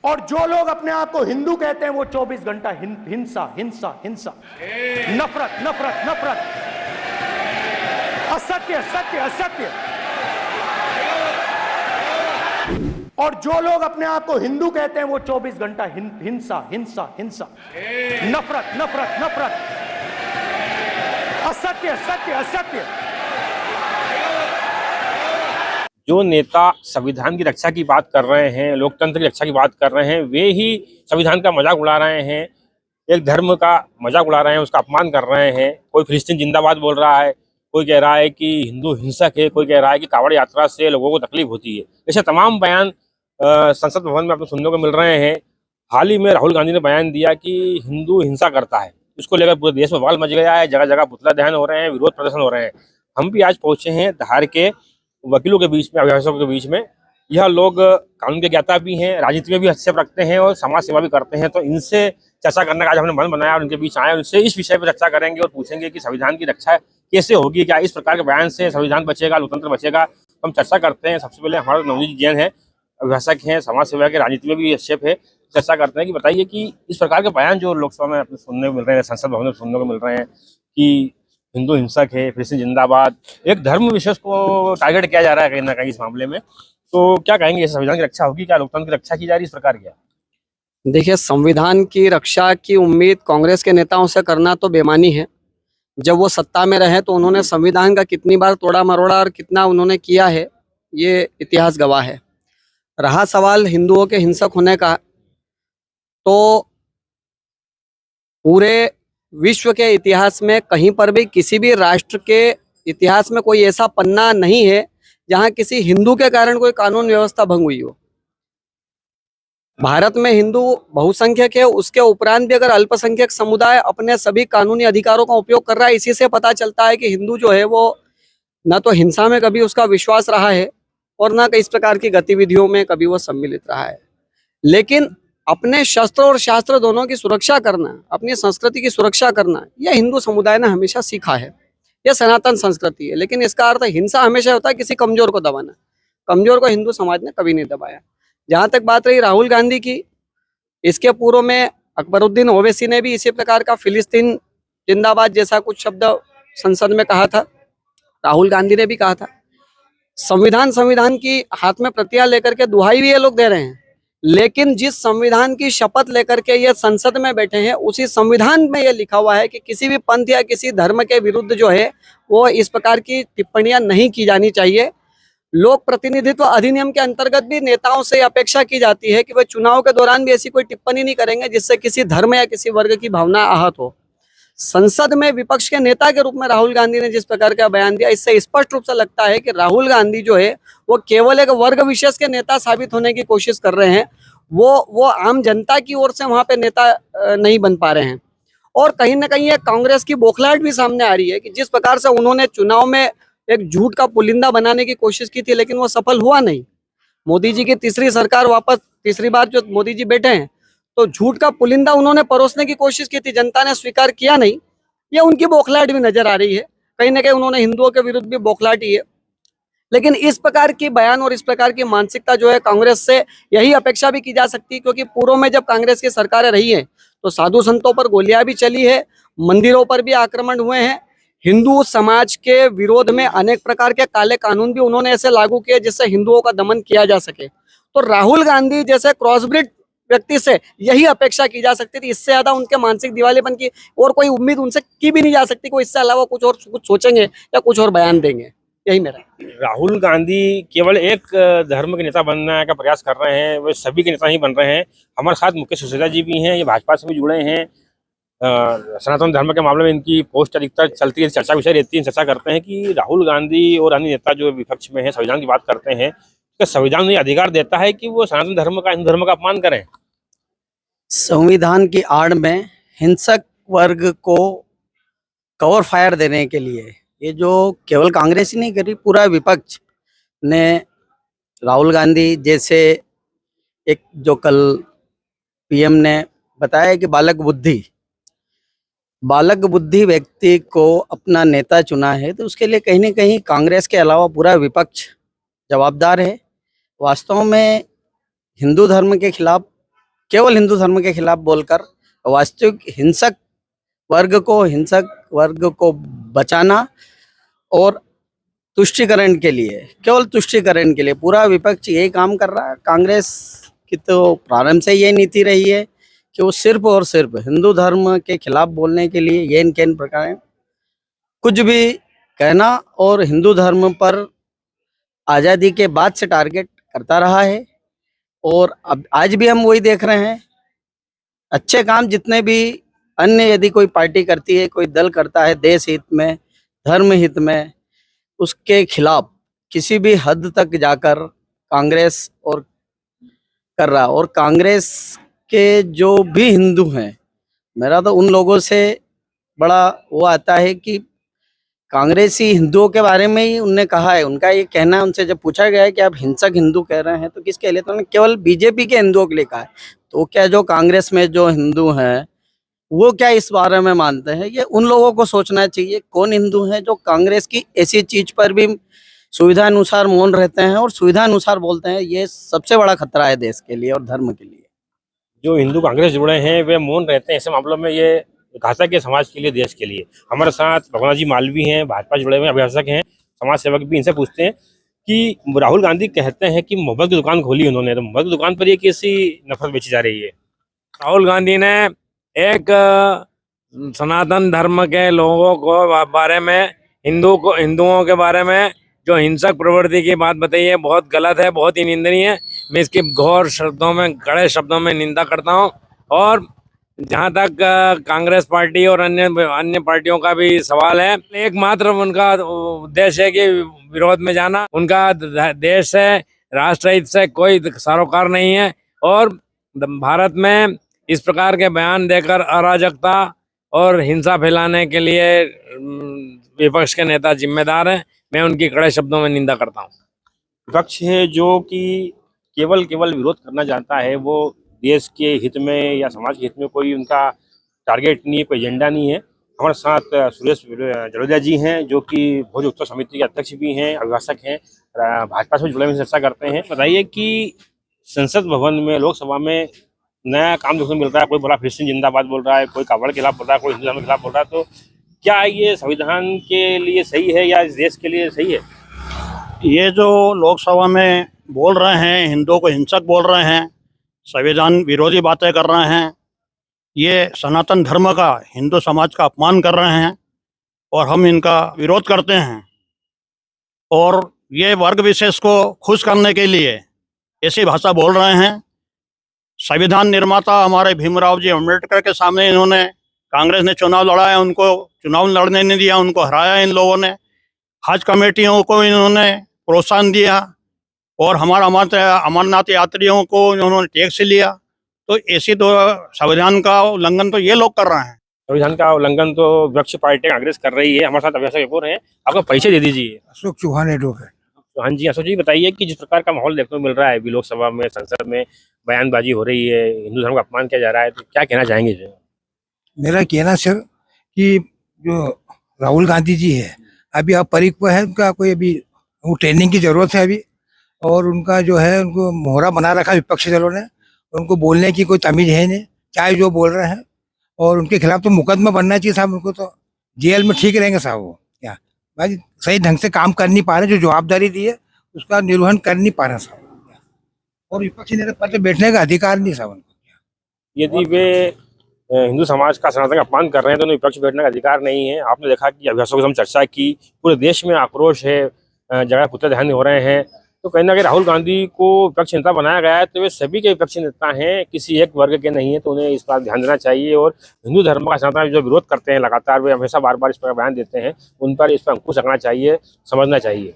और जो लोग अपने आप को हिंदू कहते हैं वो 24 घंटा हिंसा हिंसा हिंसा, नफरत नफरत नफरत, असत्य सत्य असत्य। और जो लोग अपने आप को हिंदू कहते हैं वो 24 घंटा हिंसा हिंसा हिंसा, नफरत नफरत नफरत, असत्य सत्य असत्य। जो नेता संविधान की रक्षा की बात कर रहे हैं, लोकतंत्र की रक्षा की बात कर रहे हैं, वे ही संविधान का मजाक उड़ा रहे हैं, एक धर्म का मजाक उड़ा रहे हैं, उसका अपमान कर रहे हैं। कोई फिलिस्तीन जिंदाबाद बोल रहा है, कोई कह रहा है कि हिंदू हिंसक है, कोई कह रहा है कि कांवड़ यात्रा से लोगों को तकलीफ होती है। ऐसे तमाम बयान संसद भवन में आपको सुनने को मिल रहे हैं। हाल ही में राहुल गांधी ने बयान दिया कि हिंदू हिंसा करता है, इसको लेकर पूरे देश में बवाल मच गया है। जगह जगह पुतला दहन हो रहे हैं, विरोध प्रदर्शन हो रहे हैं। हम भी आज पहुंचे हैं धार के वकीलों के बीच में, अभिभाषकों के बीच में। यह लोग कानून के ज्ञाता भी हैं, राजनीति में भी हस्तक्षेप रखते हैं और समाज सेवा भी करते हैं। तो इनसे चर्चा करने का आज हमने मन बनाया और उनके बीच आए। उनसे इस विषय पर चर्चा करेंगे और पूछेंगे कि संविधान की रक्षा कैसे होगी, क्या इस प्रकार के बयान से संविधान बचेगा, लोकतंत्र बचेगा। हम चर्चा करते हैं। सबसे पहले हमारे नवनीत जैन है, अभिभाषक हैं, समाज सेवा के, राजनीति में भी हस्तक्षेप है। चर्चा करते हैं कि बताइए कि इस प्रकार के बयान जो लोकसभा में अपने सुनने को मिल रहे हैं, संसद भवन में सुनने को मिल रहे हैं कि हिंदू हिंसक है, फिलिस्तीन जिंदाबाद, एक धर्म विशेष को टारगेट किया जा रहा है कहीं ना कहीं इस मामले में, तो क्या कहेंगे? संविधान की रक्षा होगी क्या, लोकतंत्र की रक्षा की जा रही है इस प्रकार? क्या देखिए, संविधान की रक्षा की उम्मीद कांग्रेस के नेताओं से करना तो बेमानी है। जब वो सत्ता में रहे तो उन्होंने संविधान का कितनी बार तोड़ा मरोड़ा और कितना उन्होंने किया है, ये इतिहास गवाह है। रहा सवाल हिंदुओं के हिंसक होने का, तो पूरे विश्व के इतिहास में कहीं पर भी किसी भी राष्ट्र के इतिहास में कोई ऐसा पन्ना नहीं है जहां किसी हिंदू के कारण कोई कानून व्यवस्था भंग हुई हो। भारत में हिंदू बहुसंख्यक है, उसके उपरांत भी अगर अल्पसंख्यक समुदाय अपने सभी कानूनी अधिकारों का उपयोग कर रहा है, इसी से पता चलता है कि हिंदू जो है वो न तो हिंसा में कभी उसका विश्वास रहा है और न इस प्रकार की गतिविधियों में कभी वो सम्मिलित रहा है। लेकिन अपने शस्त्र और शास्त्र दोनों की सुरक्षा करना, अपनी संस्कृति की सुरक्षा करना, यह हिंदू समुदाय ने हमेशा सीखा है। यह सनातन संस्कृति है। लेकिन इसका अर्थ हिंसा हमेशा होता है किसी कमजोर को दबाना। कमजोर को हिंदू समाज ने कभी नहीं दबाया। जहां तक बात रही राहुल गांधी की, इसके पूर्व में अकबरुद्दीन ओवैसी ने भी इसी प्रकार का फिलिस्तीन जिंदाबाद जैसा कुछ शब्द संसद में कहा था। राहुल गांधी ने भी कहा था। संविधान की हाथ में प्रतियां लेकर के दुहाई भी ये लोग दे रहे हैं, लेकिन जिस संविधान की शपथ लेकर के ये संसद में बैठे हैं, उसी संविधान में ये लिखा हुआ है कि किसी भी पंथ या किसी धर्म के विरुद्ध जो है वो इस प्रकार की टिप्पणियां नहीं की जानी चाहिए। लोक प्रतिनिधित्व अधिनियम के अंतर्गत भी नेताओं से अपेक्षा की जाती है कि वे चुनाव के दौरान भी ऐसी कोई टिप्पणी नहीं करेंगे जिससे किसी धर्म या किसी वर्ग की भावना आहत हो। संसद में विपक्ष के नेता के रूप में राहुल गांधी ने जिस प्रकार का बयान दिया, इससे स्पष्ट रूप से लगता है कि राहुल गांधी जो है वो केवल एक वर्ग विशेष के नेता साबित होने की कोशिश कर रहे हैं। वो आम जनता की ओर से वहां पे नेता नहीं बन पा रहे हैं। और कहीं ना कहीं कांग्रेस की बौखलाहट भी सामने आ रही है कि जिस प्रकार से उन्होंने चुनाव में एक झूठ का पुलिंदा बनाने की कोशिश की थी, लेकिन वो सफल हुआ नहीं। मोदी जी की तीसरी सरकार, वापस तीसरी बार जो मोदी जी बैठे हैं, तो झूठ का पुलिंदा उन्होंने परोसने की कोशिश की थी, जनता ने स्वीकार किया नहीं। ये उनकी बौखलाहट भी नजर आ रही है। कहीं ना कहीं उन्होंने हिंदुओं के विरुद्ध भी बौखलाहट ही है। लेकिन इस प्रकार की बयान और इस प्रकार की मानसिकता जो है कांग्रेस से यही अपेक्षा भी की जा सकती है, क्योंकि पूर्व में जब कांग्रेस की सरकारें रही है तो साधु संतों पर गोलियां भी चली है, मंदिरों पर भी आक्रमण हुए हैं, हिंदू समाज के विरोध में अनेक प्रकार के काले कानून भी उन्होंने ऐसे लागू किए जिससे हिंदुओं का दमन किया जा सके। तो राहुल गांधी जैसे क्रॉसब्रीड व्यक्ति से यही अपेक्षा की जा सकती थी। इससे ज्यादा उनके मानसिक दिवालेपन की और कोई उम्मीद उनसे की भी नहीं जा सकती। कोई इससे अलावा कुछ सोचेंगे या कुछ और बयान देंगे, यही मेरा। राहुल गांधी केवल एक धर्म के नेता बनने का प्रयास कर रहे हैं, वे सभी के नेता ही बन रहे हैं। हमारे साथ मुकेश सिसोदिया जी भी हैं, ये भाजपा से भी जुड़े हैं। सनातन धर्म के मामले में इनकी पोस्ट अधिकतर चलती है, चर्चा विषय रहती है। चर्चा करते हैं कि राहुल गांधी और अन्य नेता जो विपक्ष में है, संविधान की बात करते हैं, तो संविधान ये अधिकार देता है कि वो सनातन धर्म का, हिंदू धर्म का अपमान करें। संविधान की आड़ में हिंसक वर्ग को कवर फायर देने के लिए ये जो केवल कांग्रेस ही नहीं करी, पूरा विपक्ष ने राहुल गांधी जैसे एक जो कल पीएम ने बताया कि बालक बुद्धि व्यक्ति को अपना नेता चुना है, तो उसके लिए कहीं ना कहीं कांग्रेस के अलावा पूरा विपक्ष जवाबदार है। वास्तव में हिंदू धर्म के खिलाफ केवल हिंदू धर्म के खिलाफ बोलकर वास्तविक हिंसक वर्ग को बचाना और तुष्टीकरण के लिए, केवल तुष्टीकरण के लिए पूरा विपक्ष यही काम कर रहा है। कांग्रेस की तो प्रारंभ से ये नीति रही है कि वो सिर्फ और सिर्फ हिंदू धर्म के खिलाफ बोलने के लिए येन केन प्रकार कुछ भी कहना और हिंदू धर्म पर आज़ादी के बाद से टारगेट करता रहा है। और अब आज भी हम वही देख रहे हैं। अच्छे काम जितने भी अन्य यदि कोई पार्टी करती है, कोई दल करता है देश हित में, धर्म हित में, उसके खिलाफ किसी भी हद तक जाकर कांग्रेस और कर रहा। और कांग्रेस के जो भी हिंदू हैं, मेरा तो उन लोगों से बड़ा वो आता है कि कांग्रेसी हिंदुओं के बारे में ही उनने कहा है। उनका ये कहना है, उनसे जब पूछा गया है कि आप हिंसक हिंदू कह रहे हैं तो किसके लिए, तो उन्होंने केवल बीजेपी के हिंदुओं के लिए कहा है। तो क्या जो कांग्रेस में जो हिंदू हैं वो क्या इस बारे में मानते हैं, ये उन लोगों को सोचना चाहिए। कौन हिंदू हैं जो कांग्रेस की ऐसी चीज पर भी सुविधा अनुसार मौन रहते हैं और सुविधा अनुसार बोलते हैं, ये सबसे बड़ा खतरा है देश के लिए और धर्म के लिए। जो हिंदू कांग्रेस जुड़े हैं वे मौन रहते हैं, ऐसे मामलों में ये घातक है समाज के लिए, देश के लिए। हमारे साथ भगवान जी मालवी हैं, भाजपा जुड़े हुए अभिभाषक हैं, समाज सेवक भी। इनसे पूछते हैं कि राहुल गांधी कहते हैं कि मोहब्बत की दुकान खोली उन्होंने, तो मोहब्बत की दुकान पर ये कैसी नफरत बेची जा रही है? राहुल गांधी ने एक सनातन धर्म के लोगों को बारे में, हिंदुओं के बारे में जो हिंसक प्रवृत्ति की बात बताई है, बहुत गलत है, बहुत ही निंदनीय है। मैं इसकी घोर शब्दों में, कड़े शब्दों में निंदा करता हूं। और जहां तक कांग्रेस पार्टी और अन्य पार्टियों का भी सवाल है, एकमात्र उनका उद्देश्य है कि विरोध में जाना। उनका देश से, राष्ट्रहित से कोई सरोकार नहीं है। और भारत में इस प्रकार के बयान देकर अराजकता और हिंसा फैलाने के लिए विपक्ष के नेता जिम्मेदार हैं। मैं उनकी कड़े शब्दों में निंदा करता हूं। विपक्ष है जो कि केवल विरोध करना चाहता है, वो देश के हित में या समाज के हित में कोई उनका टारगेट नहीं है, कोई एजेंडा नहीं है। हमारे साथ सुरेश जलोदिया जी हैं जो कि भोज उत्सव समिति के अध्यक्ष भी हैं, अभिभाषक हैं, भाजपा से जुड़े हुए चर्चा करते हैं। बताइए कि संसद भवन में, लोकसभा में नया काम देखने को मिल रहा है। कोई बोला फिलिस्तीन जिंदाबाद बोल रहा है, कोई कावड़ के खिलाफ बोल रहा है, कोई हिंदू धर्म के खिलाफ बोल रहा है। तो क्या ये संविधान के लिए सही है या इस देश के लिए सही है? ये जो लोकसभा में बोल रहे हैं, हिंदुओं को हिंसक बोल रहे हैं, संविधान विरोधी बातें कर रहे हैं, ये सनातन धर्म का, हिंदू समाज का अपमान कर रहे हैं और हम इनका विरोध करते हैं। और ये वर्ग विशेष को खुश करने के लिए ऐसी भाषा बोल रहे हैं। संविधान निर्माता हमारे भीमराव जी अम्बेडकर के सामने इन्होंने, कांग्रेस ने चुनाव लड़ा, उनको चुनाव लड़ने नहीं दिया, उनको हराया इन लोगों ने। हज कमेटियों को इन्होंने प्रोत्साहन दिया और हमारा अमरनाथ यात्रियों को इन्होंने टैक्स लिया। तो ऐसी तो संविधान का उल्लंघन तो ये लोग कर रहे हैं। संविधान का उल्लंघन तो विपक्ष पार्टी कांग्रेस कर रही है। हमारे साथ अभिभाषक एक और हैं, आपका परिचय दे दीजिए। अशोक चौहान एडवोकेट है। तो हाँ जी, अशोक जी बताइए कि जिस प्रकार का माहौल देखने को मिल रहा है, अभी लोकसभा में, संसद में बयानबाजी हो रही है, हिंदू धर्म का अपमान किया जा रहा है, तो क्या कहना चाहेंगे इसे? मेरा कहना सर कि जो राहुल गांधी जी है, अभी आप परिपक्व है, उनका कोई अभी वो ट्रेनिंग की जरूरत है अभी। और उनका जो है, उनको मोहरा बना रखा विपक्षी दलों ने, उनको बोलने की कोई तमीज है नहीं, चाहे जो बोल रहे हैं। और उनके खिलाफ तो मुकदमा बनना चाहिए साहब, उनको तो जेल में ठीक रहेंगे साहब। वो क्या भाई सही ढंग से काम कर नहीं पा रहे, जो जवाबदारी दी है उसका निर्वहन कर नहीं पा रहे साहब। और विपक्षी नेता पद पे बैठने का अधिकार नहीं साहब उनको। यदि वे हिंदू समाज का, सनातन का अपमान कर रहे हैं तो उन्हें विपक्ष बैठने का अधिकार नहीं है। आपने देखा कि अभिभाषकों से हम चर्चा की, पूरे देश में आक्रोश है, जगह पुतले दहन हो रहे हैं। तो कहीं ना कहीं राहुल गांधी को विपक्ष नेता बनाया गया है, तो वे सभी के विपक्षी नेता हैं, किसी एक वर्ग के नहीं है। तो उन्हें इस बात ध्यान देना चाहिए। और हिंदू धर्म का, सनातन जो विरोध करते हैं लगातार, वे हमेशा बार बार इस पर बयान देते हैं, उन पर इस पर अंकुश रखना चाहिए, समझना चाहिए।